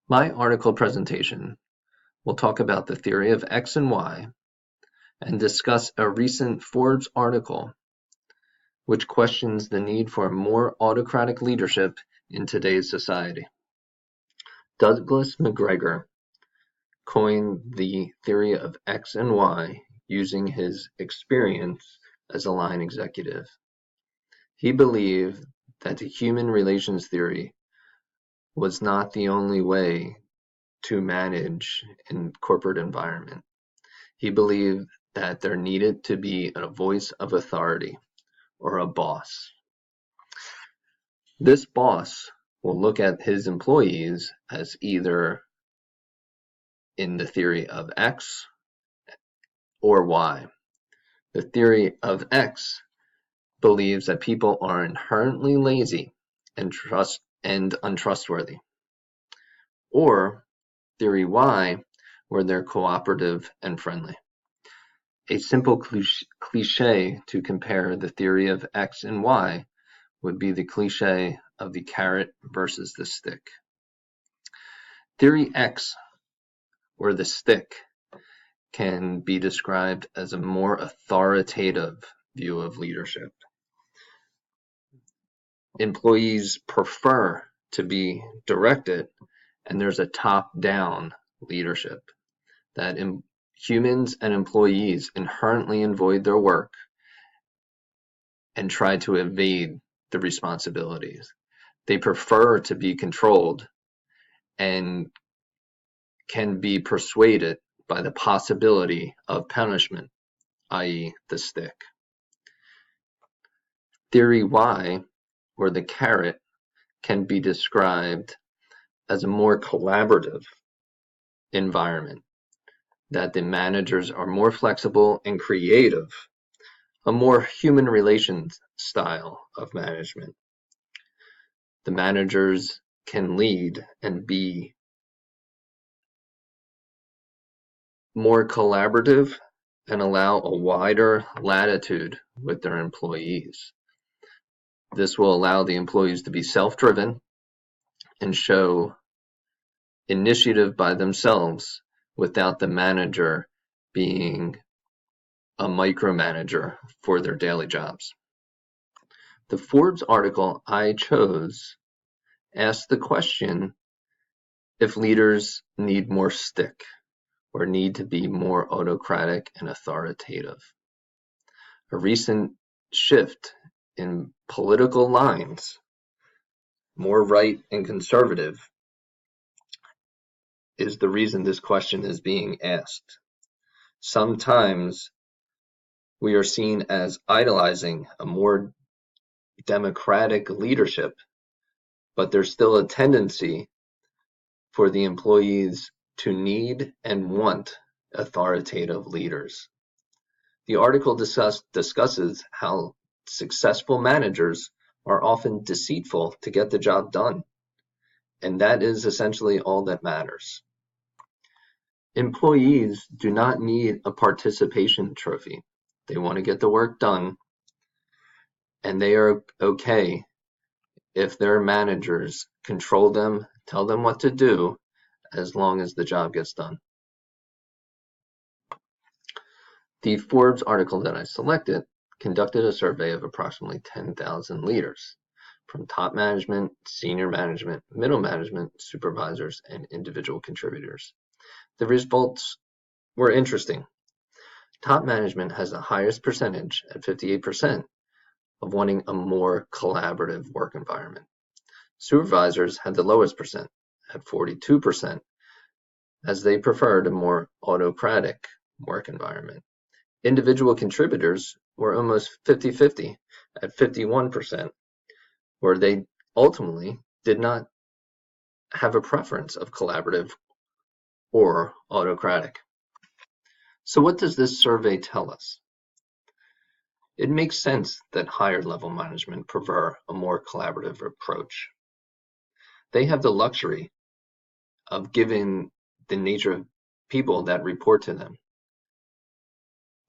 My article presentation will talk about the theory of X and Y and discuss a recent Forbes article which questions the need for more autocratic leadership in today's society. Douglas McGregor coined the theory of X and Y using his experience as a line executive. He believed that the human relations theory was not the only way to manage in corporate environment. He believed that there needed to be a voice of authority or a boss. This boss will look at his employees as either in the theory of X or Y. The theory of X believes that people are inherently lazy and untrustworthy. Or theory Y, where they're cooperative and friendly. A simple cliché to compare the theory of X and Y would be the cliché of the carrot versus the stick. Theory X, or the stick, can be described as a more authoritative view of leadership. Employees prefer to be directed, and there's a top-down leadership that humans and employees inherently avoid their work and try to evade the responsibilities. They prefer to be controlled and can be persuaded by the possibility of punishment, i.e. the stick. Theory Y, or the carrot, can be described as a more collaborative environment, that the managers are more flexible and creative, a more human relations style of management. The managers can lead and be more collaborative and allow a wider latitude with their employees. This will allow the employees to be self-driven and show initiative by themselves without the manager being a micromanager for their daily jobs. The Forbes article I chose asked the question if leaders need more stick or need to be more autocratic and authoritative. A recent shift in political lines, more right and conservative, is the reason this question is being asked. Sometimes we are seen as idolizing a more democratic leadership, but there's still a tendency for the employees to need and want authoritative leaders. The article discusses how successful managers are often deceitful to get the job done, and that is essentially all that matters. Employees do not need a participation trophy. They want to get the work done, and they are okay if their managers control them, tell them what to do, as long as the job gets done. The Forbes article that I selected conducted a survey of approximately 10,000 leaders, from top management, senior management, middle management, supervisors, and individual contributors. The results were interesting. Top management has the highest percentage at 58% of wanting a more collaborative work environment. Supervisors had the lowest percent at 42%, as they preferred a more autocratic work environment. Individual contributors were almost 50-50 at 51%, where they ultimately did not have a preference of collaborative or autocratic. So what does this survey tell us? It makes sense that higher level management prefer a more collaborative approach. They have the luxury of giving the nature of people that report to them.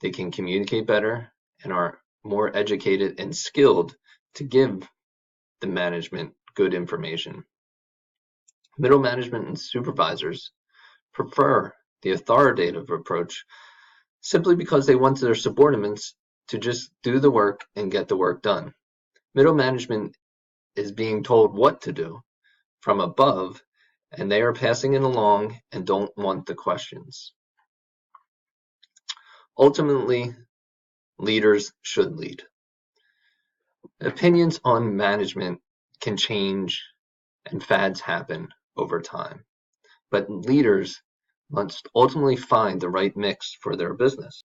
They can communicate better and are more educated and skilled to give the management good information. Middle management and supervisors prefer the authoritative approach simply because they want their subordinates to just do the work and get the work done. Middle management is being told what to do from above, and they are passing it along and don't want the questions. Ultimately, leaders should lead. Opinions on management can change and fads happen over time, but leaders must ultimately find the right mix for their business.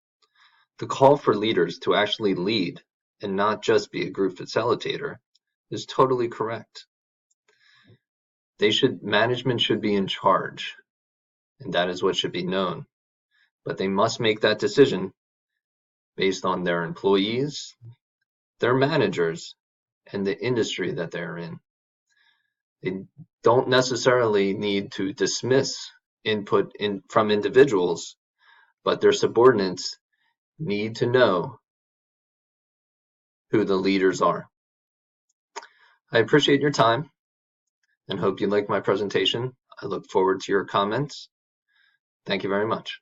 The call for leaders to actually lead and not just be a group facilitator is totally correct. Management should be in charge, and that is what should be known. But they must make that decision based on their employees, their managers, and the industry that they're in. They don't necessarily need to dismiss input from individuals, but their subordinates need to know who the leaders are. I appreciate your time and hope you like my presentation. I look forward to your comments. Thank you very much.